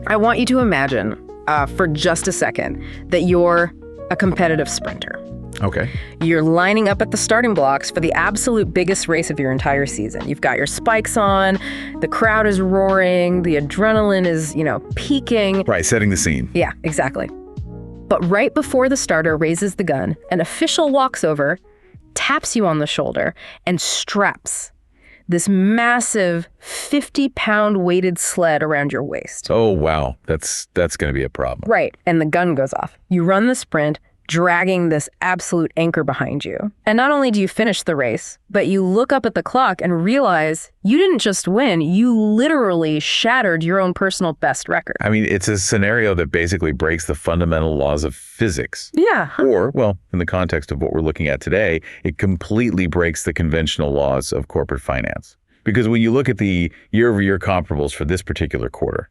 I want you to imagine for just a second that you're a competitive sprinter. Okay. You're lining up at the starting blocks for the absolute biggest race of your entire season. You've got your spikes on, the crowd is roaring, the adrenaline is, peaking. Right, setting the scene. Yeah, exactly. But right before the starter raises the gun, an official walks over, taps you on the shoulder, and straps this massive 50-pound weighted sled around your waist. Oh, wow. That's going to be a problem. Right, and the gun goes off. You run the sprint, dragging this absolute anchor behind you. And not only do you finish the race, but you look up at the clock and realize you didn't just win, you literally shattered your own personal best record. I mean, it's a scenario that basically breaks the fundamental laws of physics. Yeah. Or, well, in the context of what we're looking at today, it completely breaks the conventional laws of corporate finance. Because when you look at the year-over-year comparables for this particular quarter,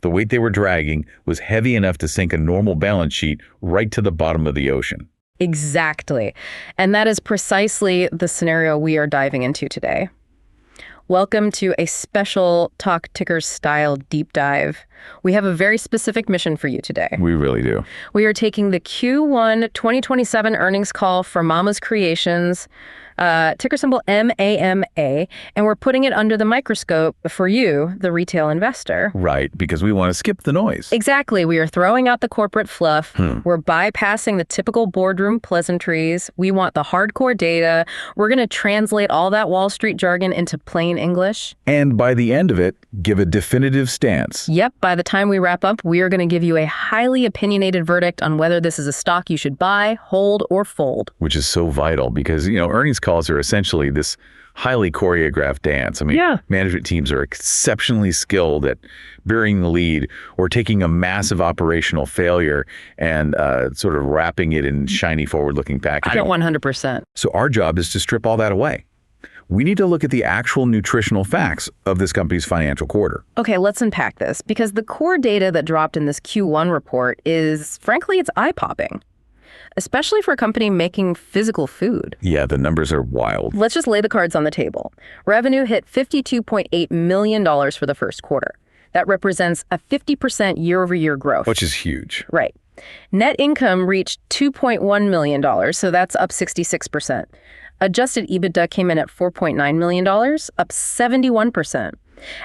the weight they were dragging was heavy enough to sink a normal balance sheet right to the bottom of the ocean. Exactly. And that is precisely the scenario we are diving into today. Welcome to a special Talk Ticker style deep dive. We have a very specific mission for you today. We really do. We are taking the Q1 2027 earnings call for Mama's Creations, ticker symbol MAMA, and we're putting it under the microscope for you, the retail investor. Right, because we want to skip the noise. Exactly. We are throwing out the corporate fluff. We're bypassing the typical boardroom pleasantries. We want the hardcore data. We're going to translate all that Wall Street jargon into plain English. And by the end of it, give a definitive stance. Yep. By the time we wrap up, we are going to give you a highly opinionated verdict on whether this is a stock you should buy, hold, or fold. Which is so vital because, earnings calls are essentially this highly choreographed dance. I mean, management teams are exceptionally skilled at burying the lead or taking a massive operational failure and sort of wrapping it in shiny forward-looking packaging. 100%. So our job is to strip all that away. We need to look at the actual nutritional facts of this company's financial quarter. Okay, let's unpack this because the core data that dropped in this Q1 report is, frankly, it's eye-popping. Especially for a company making physical food. Yeah, the numbers are wild. Let's just lay the cards on the table. Revenue hit $52.8 million for the first quarter. That represents a 50% year-over-year growth. Which is huge. Right. Net income reached $2.1 million, so that's up 66%. Adjusted EBITDA came in at $4.9 million, up 71%.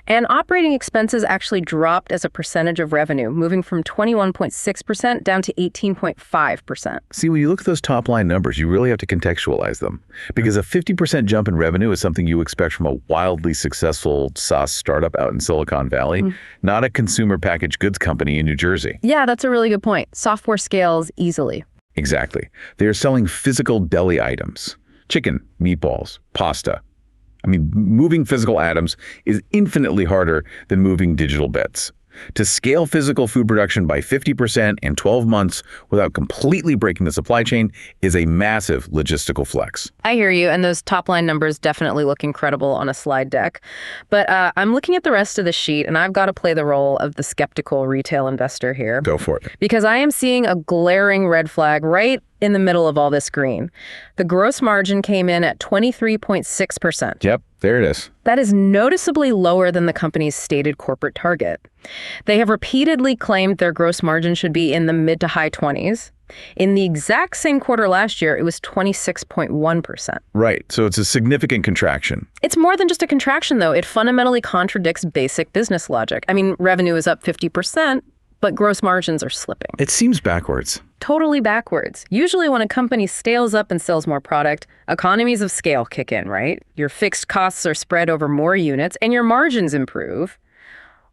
And operating expenses actually dropped as a percentage of revenue, moving from 21.6% down to 18.5%. See, when you look at those top line numbers, you really have to contextualize them. Because a 50% jump in revenue is something you expect from a wildly successful SaaS startup out in Silicon Valley, not a consumer packaged goods company in New Jersey. Yeah, that's a really good point. Software scales easily. Exactly. They are selling physical deli items. Chicken, meatballs, pasta. I mean, moving physical atoms is infinitely harder than moving digital bits. To scale physical food production by 50% in 12 months without completely breaking the supply chain is a massive logistical flex. I hear you, and those top-line numbers definitely look incredible on a slide deck. But I'm looking at the rest of the sheet, and I've got to play the role of the skeptical retail investor here. Go for it. Because I am seeing a glaring red flag right in the middle of all this green. The gross margin came in at 23.6%. Yep, there it is. That is noticeably lower than the company's stated corporate target. They have repeatedly claimed their gross margin should be in the mid to high 20s. In the exact same quarter last year, it was 26.1%. Right, so it's a significant contraction. It's more than just a contraction, though. It fundamentally contradicts basic business logic. I mean, revenue is up 50%, but gross margins are slipping. It seems backwards. Totally backwards. Usually when a company scales up and sells more product, economies of scale kick in, right? Your fixed costs are spread over more units and your margins improve.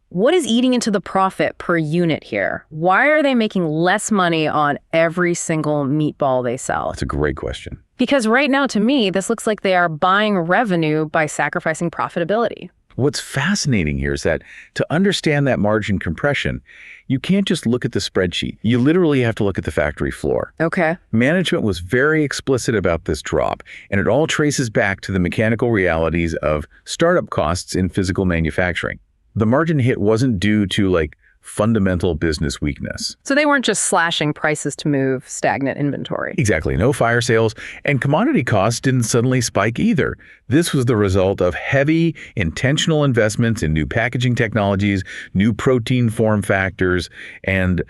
What is eating into the profit per unit here? Why are they making less money on every single meatball they sell? That's a great question. Because right now, to me, this looks like they are buying revenue by sacrificing profitability. What's fascinating here is that to understand that margin compression, you can't just look at the spreadsheet. You literally have to look at the factory floor. Okay. Management was very explicit about this drop, and it all traces back to the mechanical realities of startup costs in physical manufacturing. The margin hit wasn't due to fundamental business weakness. So they weren't just slashing prices to move stagnant inventory. Exactly. No fire sales, and commodity costs didn't suddenly spike either. This was the result of heavy, intentional investments in new packaging technologies, new protein form factors, and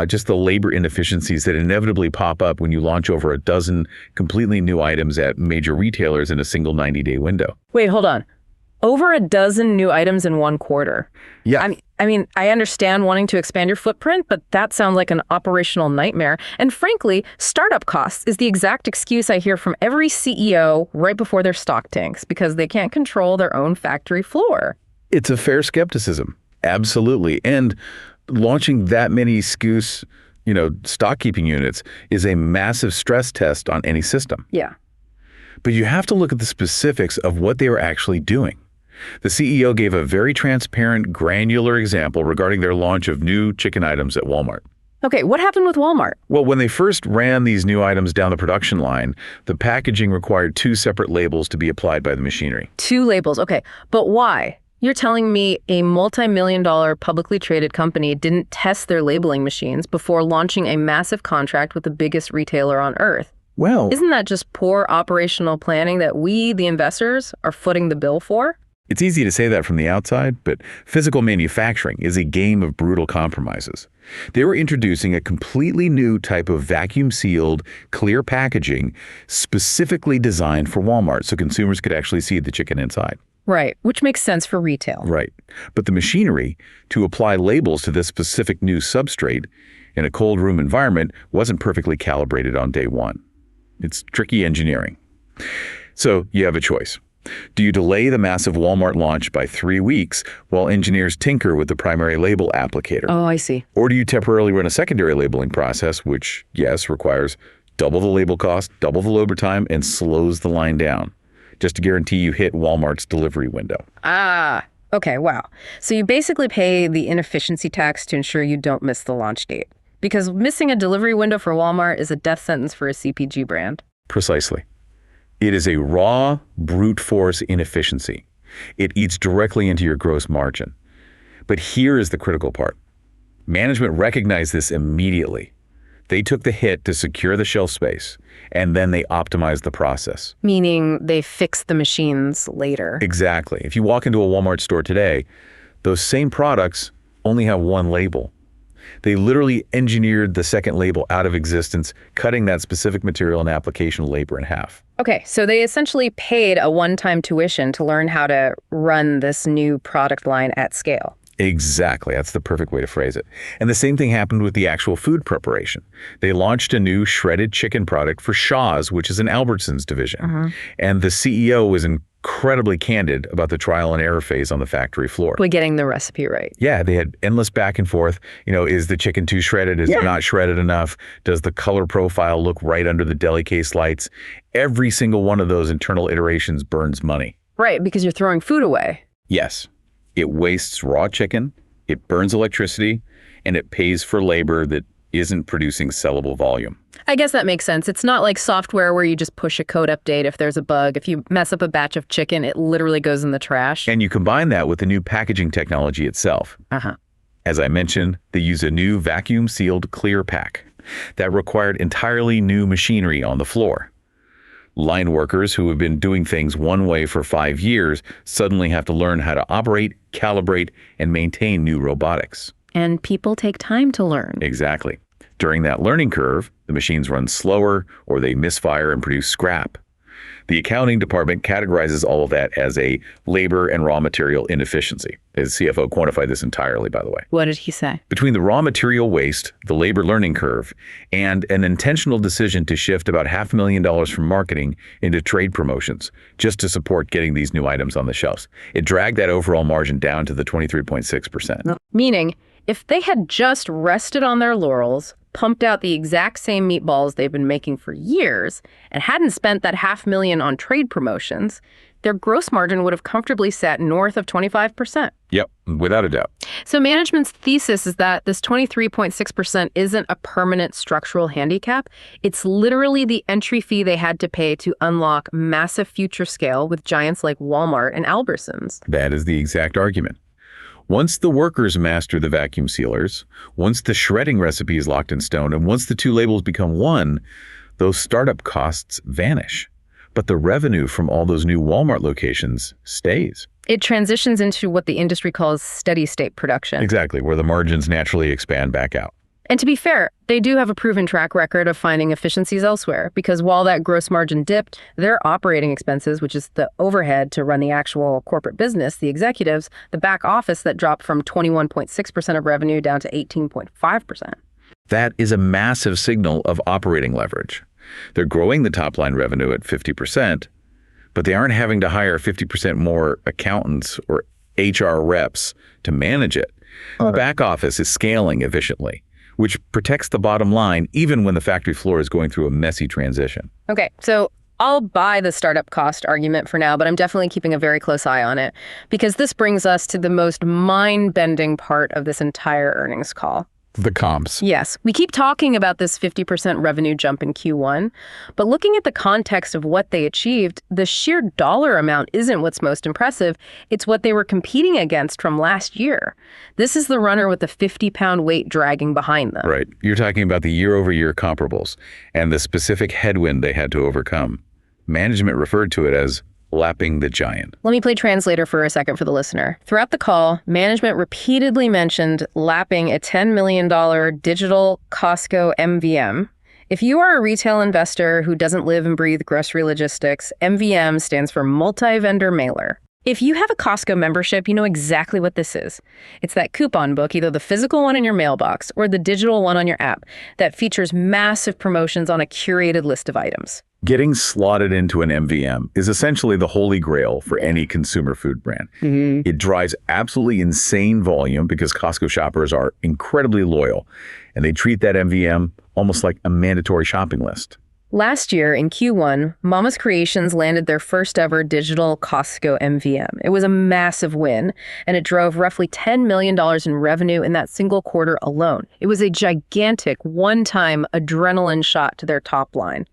just the labor inefficiencies that inevitably pop up when you launch over a dozen completely new items at major retailers in a single 90-day window. Wait, hold on. Over a dozen new items in one quarter. Yeah. I mean, I understand wanting to expand your footprint, but that sounds like an operational nightmare. And frankly, startup costs is the exact excuse I hear from every CEO right before their stock tanks because they can't control their own factory floor. It's a fair skepticism. Absolutely. And launching that many SKUs, stock keeping units is a massive stress test on any system. Yeah. But you have to look at the specifics of what they were actually doing. The CEO gave a very transparent, granular example regarding their launch of new chicken items at Walmart. Okay, what happened with Walmart? Well, when they first ran these new items down the production line, the packaging required 2 separate labels to be applied by the machinery. 2 labels, okay. But why? You're telling me a multi-million-dollar publicly traded company didn't test their labeling machines before launching a massive contract with the biggest retailer on earth? Well, isn't that just poor operational planning that we, the investors, are footing the bill for? it's easy to say that from the outside, but physical manufacturing is a game of brutal compromises. They were introducing a completely new type of vacuum-sealed, clear packaging specifically designed for Walmart so consumers could actually see the chicken inside. Right, which makes sense for retail. Right. But the machinery to apply labels to this specific new substrate in a cold room environment wasn't perfectly calibrated on day one. It's tricky engineering. So you have a choice. Do you delay the massive Walmart launch by 3 weeks while engineers tinker with the primary label applicator? Oh, I see. Or do you temporarily run a secondary labeling process, which, yes, requires double the label cost, double the labor time, and slows the line down, just to guarantee you hit Walmart's delivery window? Ah, okay, wow. So you basically pay the inefficiency tax to ensure you don't miss the launch date. Because missing a delivery window for Walmart is a death sentence for a CPG brand. Precisely. It is a raw, brute force inefficiency. It eats directly into your gross margin. But here is the critical part. Management recognized this immediately. They took the hit to secure the shelf space, and then they optimized the process. Meaning they fixed the machines later. Exactly. If you walk into a Walmart store today, those same products only have one label. They literally engineered the second label out of existence, cutting that specific material and application labor in half. Okay, so they essentially paid a one-time tuition to learn how to run this new product line at scale. Exactly. That's the perfect way to phrase it. And the same thing happened with the actual food preparation. They launched a new shredded chicken product for Shaw's, which is an Albertsons division. And the CEO was incredibly candid about the trial and error phase on the factory floor. By getting the recipe right. Yeah, they had endless back and forth. Is the chicken too shredded? Is it not shredded enough? Does the color profile look right under the deli case lights? Every single one of those internal iterations burns money. Right, because you're throwing food away. Yes. It wastes raw chicken, it burns electricity, and it pays for labor that isn't producing sellable volume. I guess that makes sense. It's not like software where you just push a code update if there's a bug. If you mess up a batch of chicken, it literally goes in the trash. And you combine that with the new packaging technology itself. As I mentioned, they use a new vacuum-sealed clear pack that required entirely new machinery on the floor. Line workers who have been doing things one way for 5 years suddenly have to learn how to operate, calibrate, and maintain new robotics. And people take time to learn. Exactly. During that learning curve, the machines run slower or they misfire and produce scrap. The accounting department categorizes all of that as a labor and raw material inefficiency. His CFO quantified this entirely, by the way. What did he say? Between the raw material waste, the labor learning curve, and an intentional decision to shift about $500,000 from marketing into trade promotions just to support getting these new items on the shelves, it dragged that overall margin down to the 23.6%. Meaning, if they had just rested on their laurels, pumped out the exact same meatballs they've been making for years, and hadn't spent that $500,000 on trade promotions, their gross margin would have comfortably sat north of 25%. Yep, without a doubt. So management's thesis is that this 23.6% isn't a permanent structural handicap. It's literally the entry fee they had to pay to unlock massive future scale with giants like Walmart and Albertsons. That is the exact argument. Once the workers master the vacuum sealers, once the shredding recipe is locked in stone, and once the two labels become one, those startup costs vanish. But the revenue from all those new Walmart locations stays. It transitions into what the industry calls steady state production. Exactly, where the margins naturally expand back out. And to be fair, they do have a proven track record of finding efficiencies elsewhere, because while that gross margin dipped, their operating expenses, which is the overhead to run the actual corporate business, the executives, the back office, that dropped from 21.6% of revenue down to 18.5%. That is a massive signal of operating leverage. They're growing the top line revenue at 50%, but they aren't having to hire 50% more accountants or HR reps to manage it. The back office is scaling efficiently, which protects the bottom line even when the factory floor is going through a messy transition. Okay, so I'll buy the startup cost argument for now, but I'm definitely keeping a very close eye on it, because this brings us to the most mind-bending part of this entire earnings call. The comps. Yes, we keep talking about this 50% revenue jump in Q1, but looking at the context of what they achieved, the sheer dollar amount isn't what's most impressive. It's what they were competing against from last year. This is the runner with the 50-pound weight dragging behind them. Right. You're talking about the year-over-year comparables and the specific headwind they had to overcome. Management referred to it as lapping the giant. Let me play translator for a second for the listener. Throughout the call, management repeatedly mentioned lapping a $10 million digital Costco MVM. If you are a retail investor who doesn't live and breathe grocery logistics, MVM stands for multi-vendor mailer. If you have a Costco membership, you know exactly what this is. It's that coupon book, either the physical one in your mailbox or the digital one on your app, that features massive promotions on a curated list of items. Getting slotted into an MVM is essentially the holy grail for any consumer food brand. It drives absolutely insane volume because Costco shoppers are incredibly loyal, and they treat that MVM almost like a mandatory shopping list. Last year, in Q1, Mama's Creations landed their first ever digital Costco MVM. It was a massive win, and it drove roughly $10 million in revenue in that single quarter alone. It was a gigantic one-time adrenaline shot to their top line.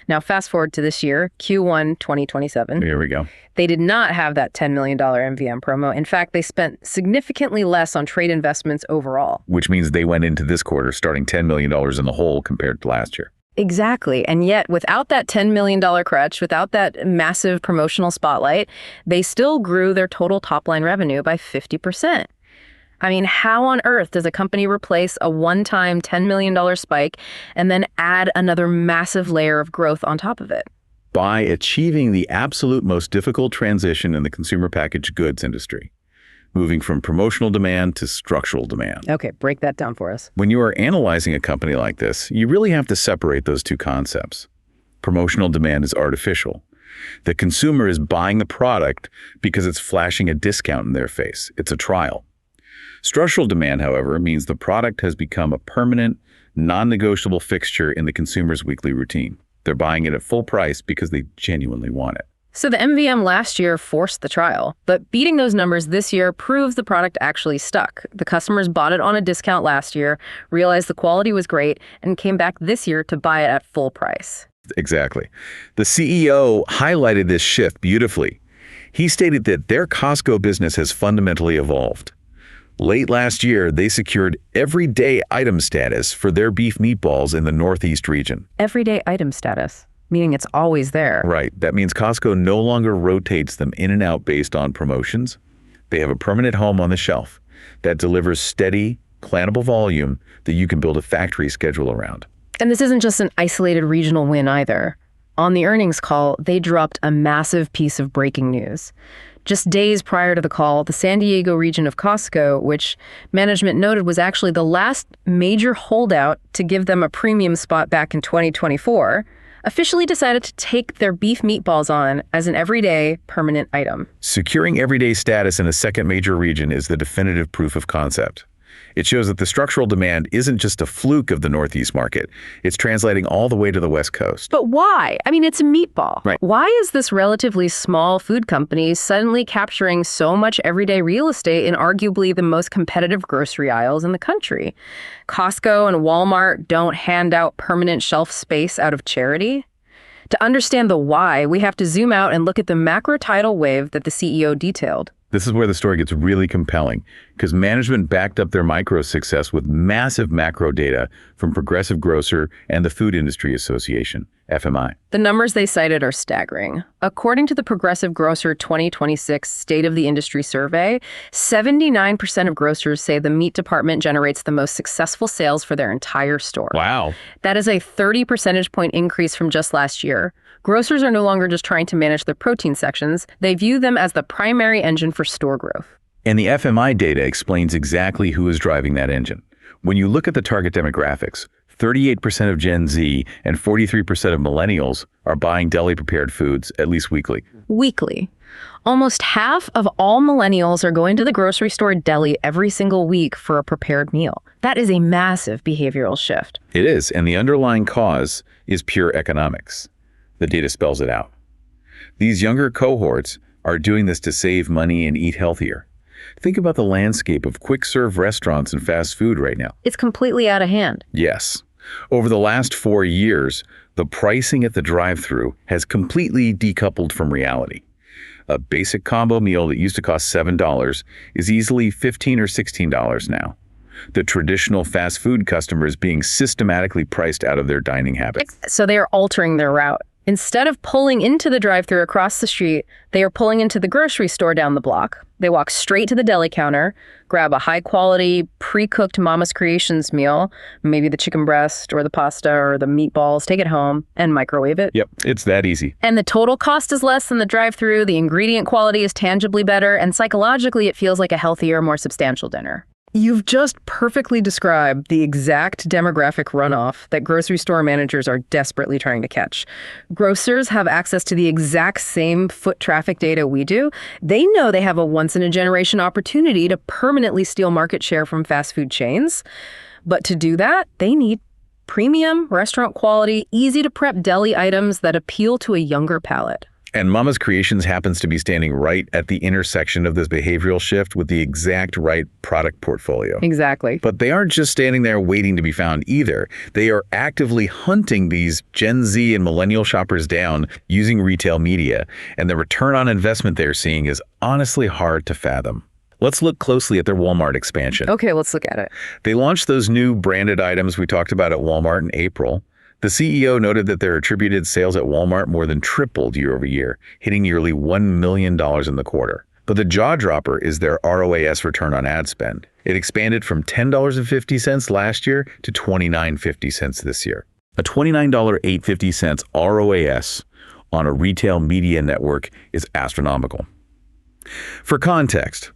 Now, fast forward to this year, Q1 2027. Here we go. They did not have that $10 million MVM promo. In fact, they spent significantly less on trade investments overall. Which means they went into this quarter starting $10 million in the hole compared to last year. Exactly. And yet, without that $10 million crutch, without that massive promotional spotlight, they still grew their total top-line revenue by 50%. I mean, how on earth does a company replace a one-time $10 million spike and then add another massive layer of growth on top of it? By achieving the absolute most difficult transition in the consumer packaged goods industry, moving from promotional demand to structural demand. Okay, break that down for us. When you are analyzing a company like this, you really have to separate those two concepts. Promotional demand is artificial. The consumer is buying the product because it's flashing a discount in their face. It's a trial. Structural demand, however, means the product has become a permanent, non-negotiable fixture in the consumer's weekly routine. They're buying it at full price because they genuinely want it. So the MVM last year forced the trial, but beating those numbers this year proves the product actually stuck. The customers bought it on a discount last year, realized the quality was great, and came back this year to buy it at full price. Exactly. The CEO highlighted this shift beautifully. He stated that their Costco business has fundamentally evolved. Late last year, they secured everyday item status for their beef meatballs in the Northeast region. Everyday item status, meaning it's always there. Right. That means Costco no longer rotates them in and out based on promotions. They have a permanent home on the shelf that delivers steady, plannable volume that you can build a factory schedule around. And this isn't just an isolated regional win either. On the earnings call, they dropped a massive piece of breaking news. Just days prior to the call, the San Diego region of Costco, which management noted was actually the last major holdout to give them a premium spot back in 2024, officially decided to take their beef meatballs on as an everyday, permanent item. Securing everyday status in a second major region is the definitive proof of concept. It shows that the structural demand isn't just a fluke of the Northeast market. It's translating all the way to the West Coast. But why? I mean, it's a meatball. Right. Why is this relatively small food company suddenly capturing so much everyday real estate in arguably the most competitive grocery aisles in the country? Costco and Walmart don't hand out permanent shelf space out of charity. To understand the why, we have to zoom out and look at the macro tidal wave that the CEO detailed. This is where the story gets really compelling, because management backed up their micro success with massive macro data from Progressive Grocer and the Food Industry Association, FMI. The numbers they cited are staggering. According to the Progressive Grocer 2026 State of the Industry Survey, 79% of grocers say the meat department generates the most successful sales for their entire store. Wow. That is a 30 percentage point increase from just last year. Grocers are no longer just trying to manage their protein sections. They view them as the primary engine for store growth. And the FMI data explains exactly who is driving that engine. When you look at the target demographics, 38% of Gen Z and 43% of millennials are buying deli-prepared foods at least weekly. Weekly. Almost half of all millennials are going to the grocery store deli every single week for a prepared meal. That is a massive behavioral shift. It is, and the underlying cause is pure economics. The data spells it out. These younger cohorts are doing this to save money and eat healthier. Think about the landscape of quick-serve restaurants and fast food right now. It's completely out of hand. Yes. Over the last 4 years, the pricing at the drive-thru has completely decoupled from reality. A basic combo meal that used to cost $7 is easily $15 or $16 now. The traditional fast food customer is being systematically priced out of their dining habits. So they are altering their route. Instead of pulling into the drive-thru across the street, they are pulling into the grocery store down the block. They walk straight to the deli counter, grab a high-quality, pre-cooked Mama's Creations meal, maybe the chicken breast or the pasta or the meatballs, take it home and microwave it. Yep, it's that easy. And the total cost is less than the drive-thru, the ingredient quality is tangibly better, and psychologically it feels like a healthier, more substantial dinner. You've just perfectly described the exact demographic runoff that grocery store managers are desperately trying to catch. Grocers have access to the exact same foot traffic data we do. They know they have a once-in-a-generation opportunity to permanently steal market share from fast food chains. But to do that, they need premium, restaurant quality, easy-to-prep deli items that appeal to a younger palate. And Mama's Creations happens to be standing right at the intersection of this behavioral shift with the exact right product portfolio. Exactly. But they aren't just standing there waiting to be found either. They are actively hunting these Gen Z and millennial shoppers down using retail media. And the return on investment they're seeing is honestly hard to fathom. Let's look closely at their Walmart expansion. Okay, let's look at it. They launched those new branded items we talked about at Walmart in April. The CEO noted that their attributed sales at Walmart more than tripled year over year, hitting nearly $1 million in the quarter. But the jaw-dropper is their ROAS, return on ad spend. It expanded from $10.50 last year to $29.50 this year. A $29.850 ROAS on a retail media network is astronomical. For context,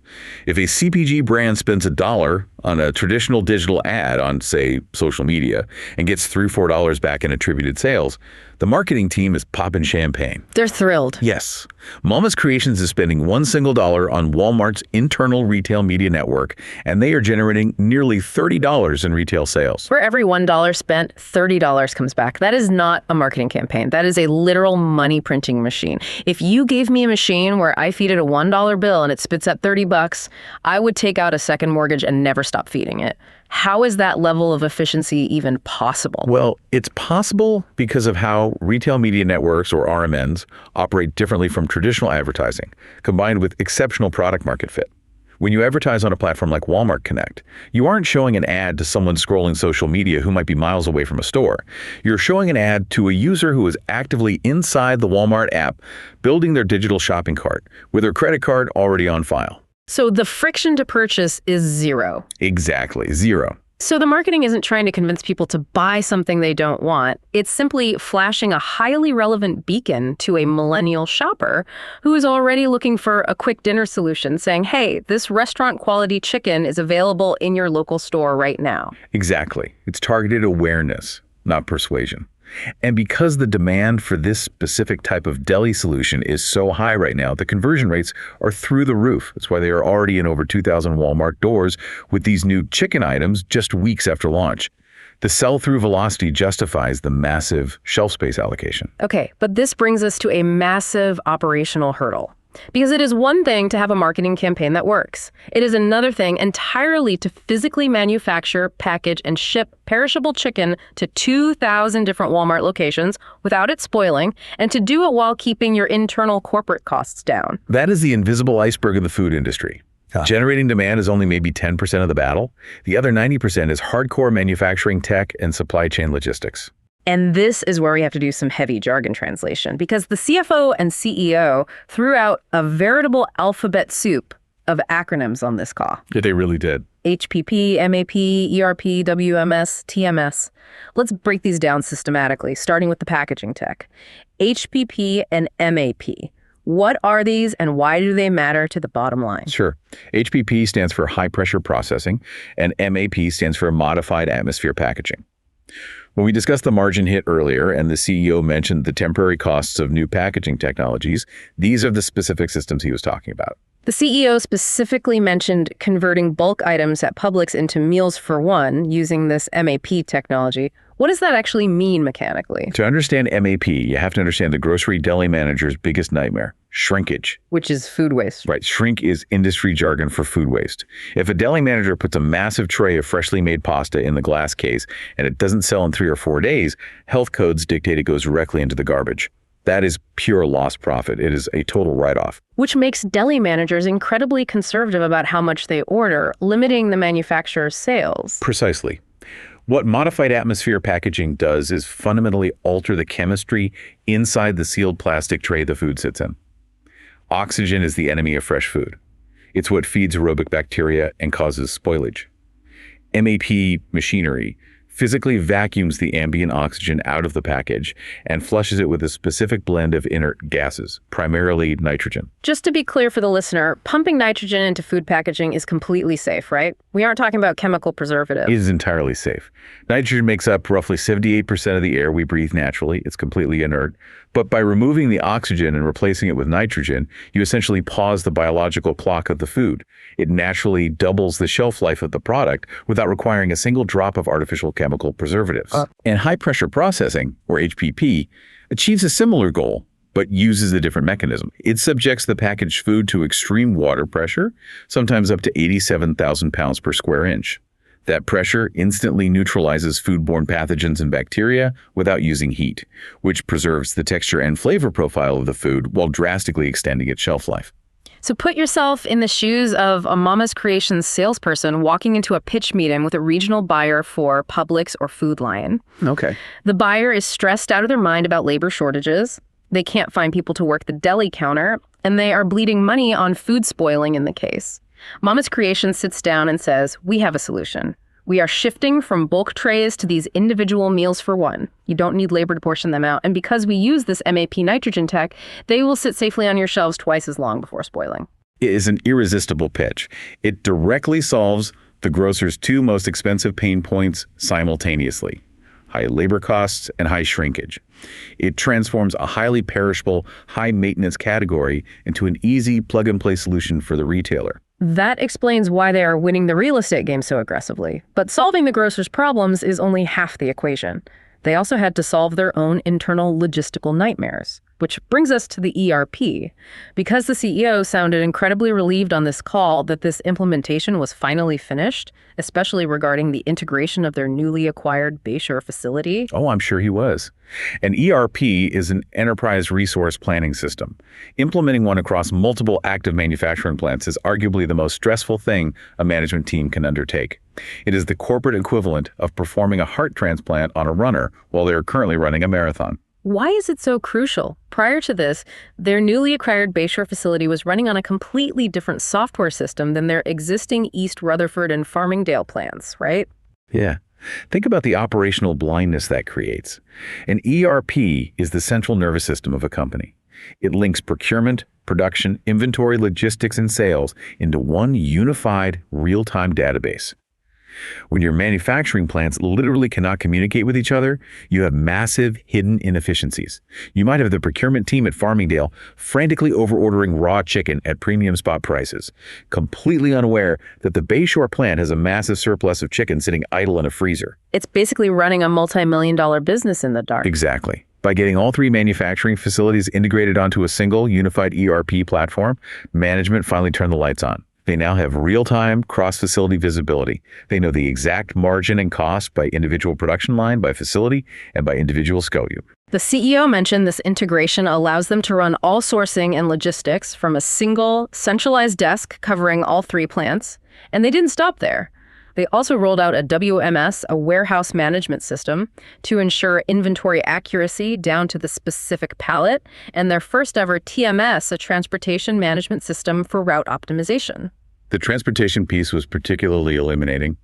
if a CPG brand spends $1 on a traditional digital ad on, say, social media and gets $3 or $4 back in attributed sales, the marketing team is popping champagne. They're thrilled. Yes. Mama's Creations is spending one single dollar on Walmart's internal retail media network, and they are generating nearly $30 in retail sales. For every $1 spent, $30 comes back. That is not a marketing campaign. That is a literal money printing machine. If you gave me a machine where I feed it a $1 bill and it spits out $30, I would take out a second mortgage and never stop feeding it. How is that level of efficiency even possible? Well, it's possible because of how retail media networks, or RMNs, operate differently from traditional advertising, combined with exceptional product market fit. When you advertise on a platform like Walmart Connect, you aren't showing an ad to someone scrolling social media who might be miles away from a store. You're showing an ad to a user who is actively inside the Walmart app, building their digital shopping cart, with their credit card already on file. So the friction to purchase is zero. Exactly, zero. So the marketing isn't trying to convince people to buy something they don't want. It's simply flashing a highly relevant beacon to a millennial shopper who is already looking for a quick dinner solution, saying, hey, this restaurant quality chicken is available in your local store right now. Exactly. It's targeted awareness, not persuasion. And because the demand for this specific type of deli solution is so high right now, the conversion rates are through the roof. That's why they are already in over 2,000 Walmart doors with these new chicken items just weeks after launch. The sell-through velocity justifies the massive shelf space allocation. Okay, but this brings us to a massive operational hurdle. Because it is one thing to have a marketing campaign that works. It is another thing entirely to physically manufacture, package, and ship perishable chicken to 2,000 different Walmart locations without it spoiling, and to do it while keeping your internal corporate costs down. That is the invisible iceberg of the food industry. Generating demand is only maybe 10% of the battle. The other 90% is hardcore manufacturing tech and supply chain logistics. And this is where we have to do some heavy jargon translation, because the CFO and CEO threw out a veritable alphabet soup of acronyms on this call. Yeah, they really did. HPP, MAP, ERP, WMS, TMS. Let's break these down systematically, starting with the packaging tech. HPP and MAP. What are these and why do they matter to the bottom line? Sure. HPP stands for high pressure processing, and MAP stands for modified atmosphere packaging. When we discussed the margin hit earlier and the CEO mentioned the temporary costs of new packaging technologies, these are the specific systems he was talking about. The CEO specifically mentioned converting bulk items at Publix into meals for one using this MAP technology. What does that actually mean mechanically? To understand MAP, you have to understand the grocery deli manager's biggest nightmare, shrinkage. Which is food waste. Right, shrink is industry jargon for food waste. If a deli manager puts a massive tray of freshly made pasta in the glass case and it doesn't sell in 3 or 4 days, health codes dictate it goes directly into the garbage. That is pure lost profit. It is a total write-off. Which makes deli managers incredibly conservative about how much they order, limiting the manufacturer's sales. Precisely. What modified atmosphere packaging does is fundamentally alter the chemistry inside the sealed plastic tray the food sits in. Oxygen is the enemy of fresh food. It's what feeds aerobic bacteria and causes spoilage. MAP machinery physically vacuums the ambient oxygen out of the package and flushes it with a specific blend of inert gases, primarily nitrogen. Just to be clear for the listener, pumping nitrogen into food packaging is completely safe, right? We aren't talking about chemical preservatives. It is entirely safe. Nitrogen makes up roughly 78% of the air we breathe naturally. It's completely inert. But by removing the oxygen and replacing it with nitrogen, you essentially pause the biological clock of the food. It naturally doubles the shelf life of the product without requiring a single drop of artificial chemical preservatives. And high-pressure processing, or HPP, achieves a similar goal, but uses a different mechanism. It subjects the packaged food to extreme water pressure, sometimes up to 87,000 pounds per square inch. That pressure instantly neutralizes foodborne pathogens and bacteria without using heat, which preserves the texture and flavor profile of the food while drastically extending its shelf life. So put yourself in the shoes of a Mama's Creations salesperson walking into a pitch meeting with a regional buyer for Publix or Food Lion. Okay. The buyer is stressed out of their mind about labor shortages. They can't find people to work the deli counter, and they are bleeding money on food spoiling in the case. Mama's Creations sits down and says, "We have a solution. We are shifting from bulk trays to these individual meals for one. You don't need labor to portion them out. And because we use this MAP nitrogen tech, they will sit safely on your shelves twice as long before spoiling." It is an irresistible pitch. It directly solves the grocer's two most expensive pain points simultaneously: high labor costs and high shrinkage. It transforms a highly perishable, high-maintenance category into an easy plug-and-play solution for the retailer. That explains why they are winning the real estate game so aggressively. But solving the grocer's problems is only half the equation. They also had to solve their own internal logistical nightmares. Which brings us to the ERP. Because the CEO sounded incredibly relieved on this call that this implementation was finally finished, especially regarding the integration of their newly acquired Bayshore facility. Oh, I'm sure he was. An ERP is an enterprise resource planning system. Implementing one across multiple active manufacturing plants is arguably the most stressful thing a management team can undertake. It is the corporate equivalent of performing a heart transplant on a runner while they are currently running a marathon. Why is it so crucial? Prior to this, their newly acquired Bayshore facility was running on a completely different software system than their existing East Rutherford and Farmingdale plants, right? Yeah. Think about the operational blindness that creates. An ERP is the central nervous system of a company. It links procurement, production, inventory, logistics, and sales into one unified, real-time database. When your manufacturing plants literally cannot communicate with each other, you have massive hidden inefficiencies. You might have the procurement team at Farmingdale frantically overordering raw chicken at premium spot prices, completely unaware that the Bayshore plant has a massive surplus of chicken sitting idle in a freezer. It's basically running a multi-million-dollar business in the dark. Exactly. By getting all three manufacturing facilities integrated onto a single unified ERP platform, management finally turned the lights on. They now have real-time cross-facility visibility. They know the exact margin and cost by individual production line, by facility, and by individual SKU. The CEO mentioned this integration allows them to run all sourcing and logistics from a single, centralized desk covering all three plants. And they didn't stop there. They also rolled out a WMS, a warehouse management system, to ensure inventory accuracy down to the specific pallet, and their first ever TMS, a transportation management system for route optimization. The transportation piece was particularly illuminating.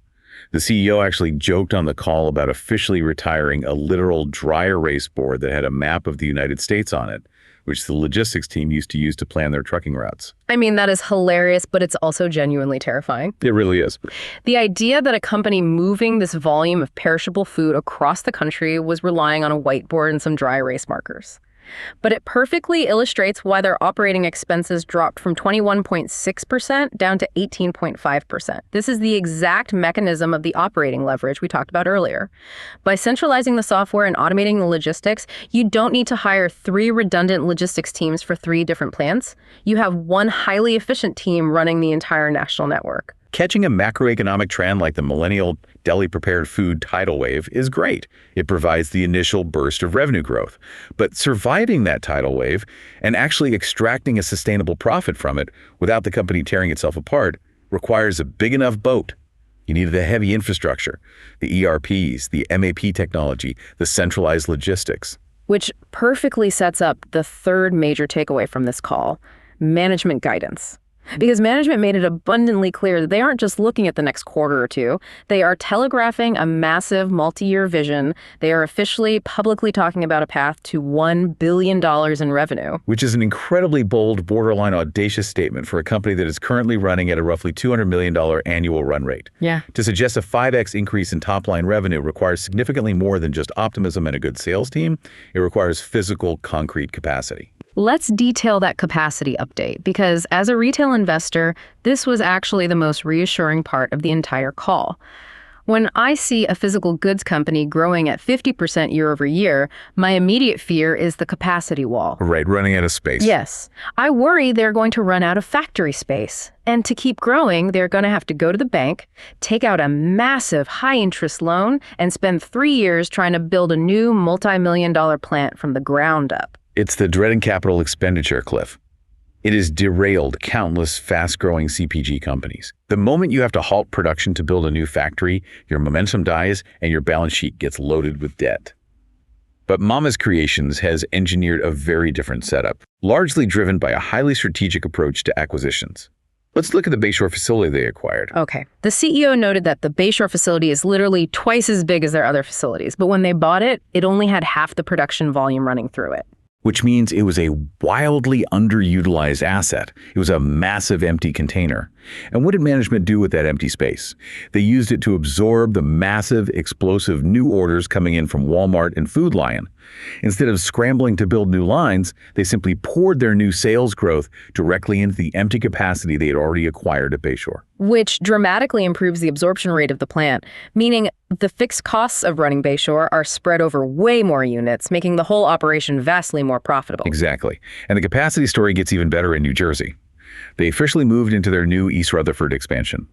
The CEO actually joked on the call about officially retiring a literal dry erase board that had a map of the United States on it, which the logistics team used to use to plan their trucking routes. I mean, that is hilarious, but it's also genuinely terrifying. It really is. The idea that a company moving this volume of perishable food across the country was relying on a whiteboard and some dry erase markers. But it perfectly illustrates why their operating expenses dropped from 21.6% down to 18.5%. This is the exact mechanism of the operating leverage we talked about earlier. By centralizing the software and automating the logistics, you don't need to hire 3 redundant logistics teams for 3 different plants. You have one highly efficient team running the entire national network. Catching a macroeconomic trend like the millennial deli-prepared food tidal wave is great. It provides the initial burst of revenue growth. But surviving that tidal wave and actually extracting a sustainable profit from it without the company tearing itself apart requires a big enough boat. You need the heavy infrastructure, the ERPs, the MAP technology, the centralized logistics. Which perfectly sets up the third major takeaway from this call: management guidance. Because management made it abundantly clear that they aren't just looking at the next quarter or two. They are telegraphing a massive multi-year vision. They are officially publicly talking about a path to $1 billion in revenue. Which is an incredibly bold, borderline audacious statement for a company that is currently running at a roughly $200 million annual run rate. Yeah. To suggest a 5x increase in top-line revenue requires significantly more than just optimism and a good sales team. It requires physical, concrete capacity. Let's detail that capacity update, because as a retail investor, this was actually the most reassuring part of the entire call. When I see a physical goods company growing at 50% year over year, my immediate fear is the capacity wall. Right, running out of space. Yes. I worry they're going to run out of factory space. And to keep growing, they're going to have to go to the bank, take out a massive high-interest loan, and spend 3 years trying to build a new multi-million-dollar plant from the ground up. It's the dreaded capital expenditure cliff. It has derailed countless fast-growing CPG companies. The moment you have to halt production to build a new factory, your momentum dies and your balance sheet gets loaded with debt. But Mama's Creations has engineered a very different setup, largely driven by a highly strategic approach to acquisitions. Let's look at the Bayshore facility they acquired. Okay. The CEO noted that the Bayshore facility is literally twice as big as their other facilities, but when they bought it, it only had half the production volume running through it. Which means it was a wildly underutilized asset. It was a massive empty container. And what did management do with that empty space? They used it to absorb the massive, explosive new orders coming in from Walmart and Food Lion. Instead of scrambling to build new lines, they simply poured their new sales growth directly into the empty capacity they had already acquired at Bayshore. Which dramatically improves the absorption rate of the plant, meaning the fixed costs of running Bayshore are spread over way more units, making the whole operation vastly more profitable. Exactly. And the capacity story gets even better in New Jersey. They officially moved into their new East Rutherford expansion.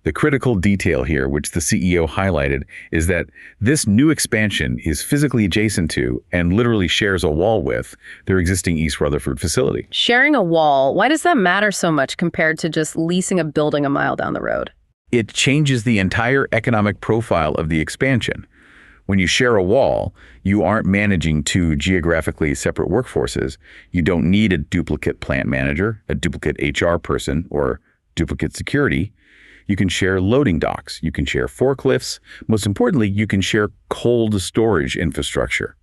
The critical detail here, which the CEO highlighted, is that this new expansion is physically adjacent to and literally shares a wall with their existing East Rutherford facility. Sharing a wall, why does that matter so much compared to just leasing a building a mile down the road? It changes the entire economic profile of the expansion. When you share a wall, you aren't managing 2 geographically separate workforces. You don't need a duplicate plant manager, a duplicate HR person, or duplicate security. You can share loading docks, you can share forklifts. Most importantly, you can share cold storage infrastructure.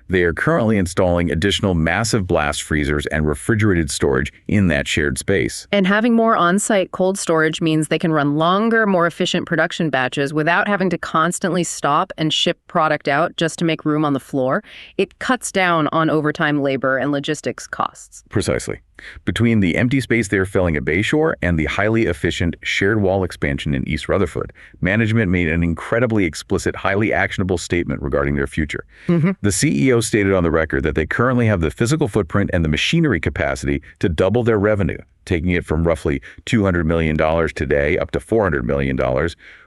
They are currently installing additional massive blast freezers and refrigerated storage in that shared space. And having more on-site cold storage means they can run longer, more efficient production batches without having to constantly stop and ship product out just to make room on the floor. It cuts down on overtime labor and logistics costs. Precisely. Between the empty space they're filling at Bayshore and the highly efficient shared wall expansion in East Rutherford, management made an incredibly explicit, highly actionable statement regarding their future. The CEO stated on the record that they currently have the physical footprint and the machinery capacity to double their revenue, taking it from roughly $200 million today up to $400 million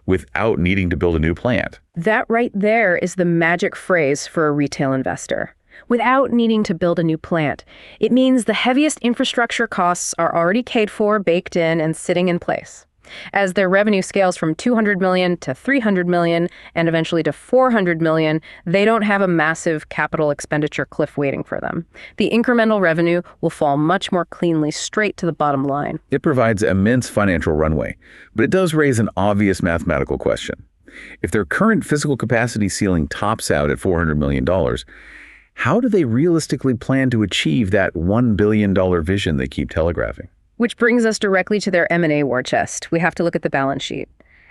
without needing to build a new plant. That right there is the magic phrase for a retail investor. Without needing to build a new plant. It means the heaviest infrastructure costs are already paid for, baked in, and sitting in place. As their revenue scales from $200 million to $300 million and eventually to $400 million, they don't have a massive capital expenditure cliff waiting for them. The incremental revenue will fall much more cleanly straight to the bottom line. It provides immense financial runway, but it does raise an obvious mathematical question. If their current physical capacity ceiling tops out at $400 million, how do they realistically plan to achieve that $1 billion vision they keep telegraphing? Which brings us directly to their M&A war chest. We have to look at the balance sheet.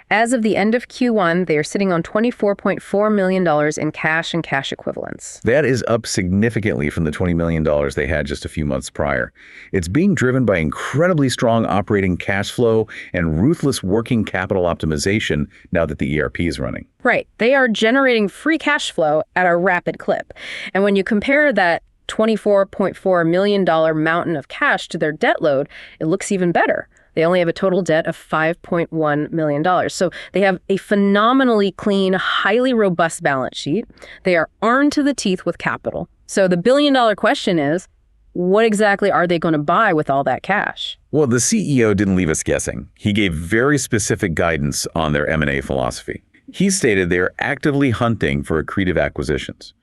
As of the end of Q1, they are sitting on $24.4 million in cash and cash equivalents. That is up significantly from the $20 million they had just a few months prior. It's being driven by incredibly strong operating cash flow and ruthless working capital optimization now that the ERP is running. Right. They are generating free cash flow at a rapid clip. And when you compare that $24.4 million mountain of cash to their debt load, it looks even better. They only have a total debt of $5.1 million. So they have a phenomenally clean, highly robust balance sheet. They are armed to the teeth with capital. So the billion-dollar question is, what exactly are they going to buy with all that cash? Well, the CEO didn't leave us guessing. He gave very specific guidance on their M&A philosophy. He stated they are actively hunting for accretive acquisitions.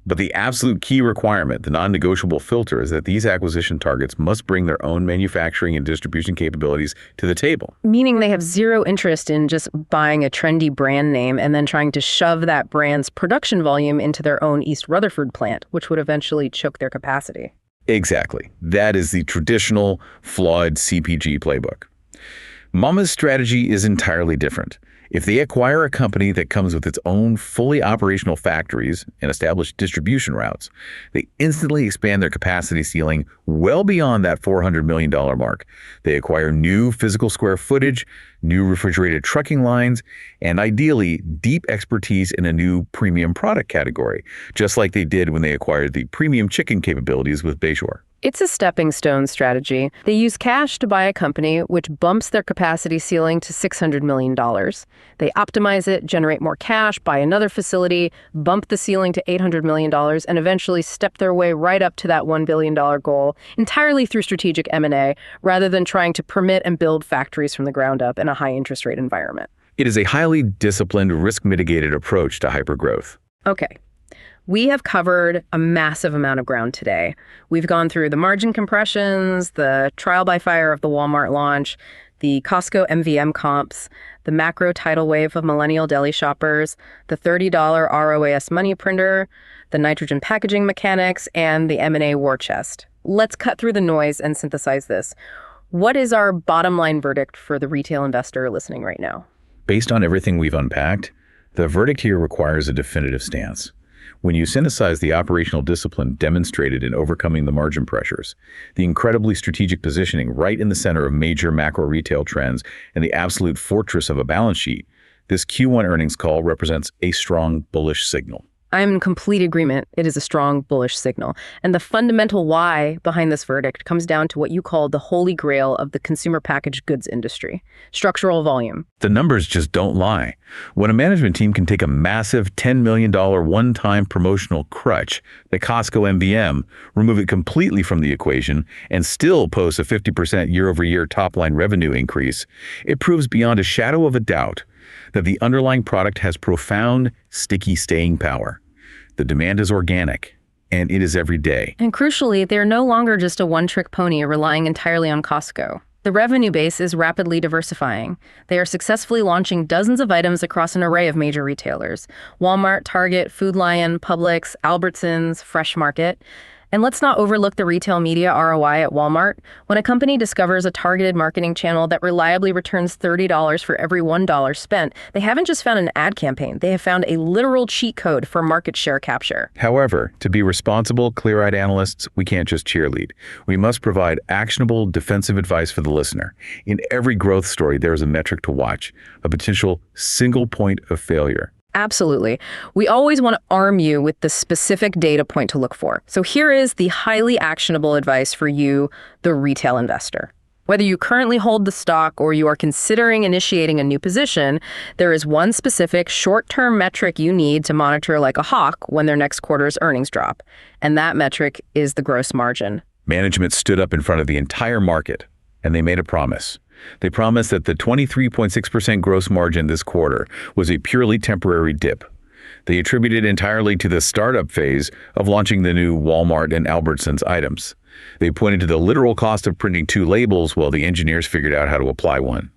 But the absolute key requirement, the non-negotiable filter, is that these acquisition targets must bring their own manufacturing and distribution capabilities to the table. Meaning they have zero interest in just buying a trendy brand name and then trying to shove that brand's production volume into their own East Rutherford plant, which would eventually choke their capacity. Exactly. That is the traditional, flawed CPG playbook. Mama's strategy is entirely different. If they acquire a company that comes with its own fully operational factories and established distribution routes, they instantly expand their capacity ceiling well beyond that $400 million mark. They acquire new physical square footage, new refrigerated trucking lines, and ideally, deep expertise in a new premium product category, just like they did when they acquired the premium chicken capabilities with Bayshore. It's a stepping stone strategy. They use cash to buy a company, which bumps their capacity ceiling to $600 million. They optimize it, generate more cash, buy another facility, bump the ceiling to $800 million, and eventually step their way right up to that $1 billion goal, entirely through strategic M&A, rather than trying to permit and build factories from the ground up in a high interest rate environment. It is a highly disciplined, risk-mitigated approach to hypergrowth. Okay. We have covered a massive amount of ground today. We've gone through the margin compressions, the trial by fire of the Walmart launch, the Costco MVM comps, the macro tidal wave of millennial deli shoppers, the $30 ROAS money printer, the nitrogen packaging mechanics, and the M&A war chest. Let's cut through the noise and synthesize this. What is our bottom line verdict for the retail investor listening right now? Based on everything we've unpacked, the verdict here requires a definitive stance. When you synthesize the operational discipline demonstrated in overcoming the margin pressures, the incredibly strategic positioning right in the center of major macro retail trends, and the absolute fortress of a balance sheet, this Q1 earnings call represents a strong bullish signal. I'm in complete agreement. It is a strong bullish signal. And the fundamental why behind this verdict comes down to what you call the holy grail of the consumer packaged goods industry, structural volume. The numbers just don't lie. When a management team can take a massive $10 million one-time promotional crutch, the Costco MVM, remove it completely from the equation, and still post a 50% year-over-year top-line revenue increase, it proves beyond a shadow of a doubt that the underlying product has profound, sticky staying power. The demand is organic, and it is every day. And crucially, they're no longer just a one-trick pony relying entirely on Costco. The revenue base is rapidly diversifying. They are successfully launching dozens of items across an array of major retailers: Walmart, Target, Food Lion, Publix, Albertsons, Fresh Market. And let's not overlook the retail media ROI at Walmart. When a company discovers a targeted marketing channel that reliably returns $30 for every $1 spent, they haven't just found an ad campaign, they have found a literal cheat code for market share capture. However, to be responsible, clear-eyed analysts, we can't just cheerlead. We must provide actionable, defensive advice for the listener. In every growth story, there is a metric to watch, a potential single point of failure. Absolutely. We always want to arm you with the specific data point to look for. So here is the highly actionable advice for you, the retail investor. Whether you currently hold the stock or you are considering initiating a new position, there is one specific short-term metric you need to monitor like a hawk when their next quarter's earnings drop. And that metric is the gross margin. Management stood up in front of the entire market, and they made a promise. They promised that the 23.6% gross margin this quarter was a purely temporary dip. They attributed entirely to the startup phase of launching the new Walmart and Albertsons items. They pointed to the literal cost of printing 2 labels while the engineers figured out how to apply one.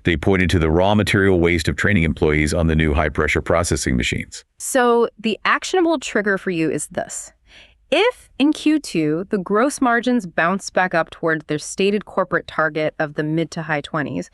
They pointed to the raw material waste of training employees on the new high-pressure processing machines. So the actionable trigger for you is this. If in Q2, the gross margins bounce back up toward their stated corporate target of the mid to high 20s,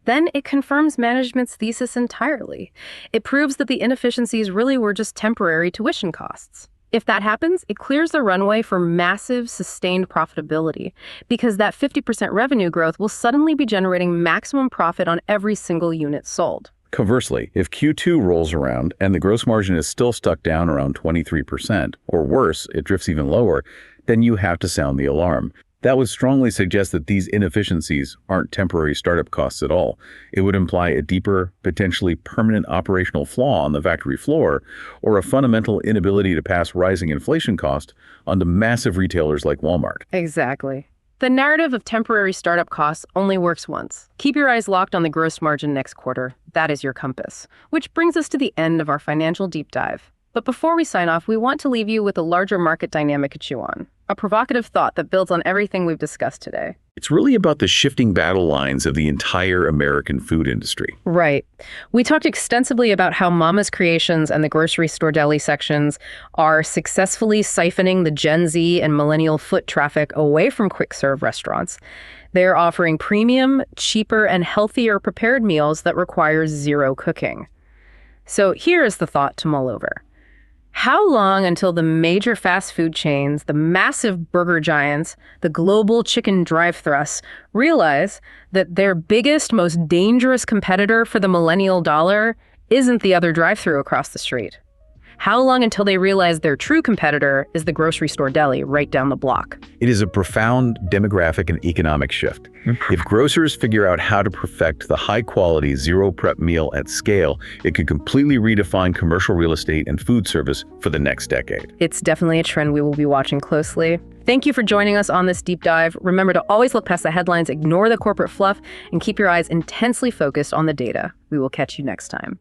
then it confirms management's thesis entirely. It proves that the inefficiencies really were just temporary tuition costs. If that happens, it clears the runway for massive, sustained profitability, because that 50% revenue growth will suddenly be generating maximum profit on every single unit sold. Conversely, if Q2 rolls around and the gross margin is still stuck down around 23%, or worse, it drifts even lower, then you have to sound the alarm. That would strongly suggest that these inefficiencies aren't temporary startup costs at all. It would imply a deeper, potentially permanent operational flaw on the factory floor, or a fundamental inability to pass rising inflation cost onto massive retailers like Walmart. Exactly. The narrative of temporary startup costs only works once. Keep your eyes locked on the gross margin next quarter. That is your compass. Which brings us to the end of our financial deep dive. But before we sign off, we want to leave you with a larger market dynamic to chew on. A provocative thought that builds on everything we've discussed today. It's really about the shifting battle lines of the entire American food industry. Right. We talked extensively about how Mama's Creations and the grocery store deli sections are successfully siphoning the Gen Z and millennial foot traffic away from quick-serve restaurants. They're offering premium, cheaper, and healthier prepared meals that require zero cooking. So here is the thought to mull over. How long until the major fast food chains, the massive burger giants, the global chicken drive-thrusts realize that their biggest, most dangerous competitor for the millennial dollar isn't the other drive-thru across the street? How long until they realize their true competitor is the grocery store deli right down the block? It is a profound demographic and economic shift. If grocers figure out how to perfect the high-quality, zero-prep meal at scale, it could completely redefine commercial real estate and food service for the next decade. It's definitely a trend we will be watching closely. Thank you for joining us on this deep dive. Remember to always look past the headlines, ignore the corporate fluff, and keep your eyes intensely focused on the data. We will catch you next time.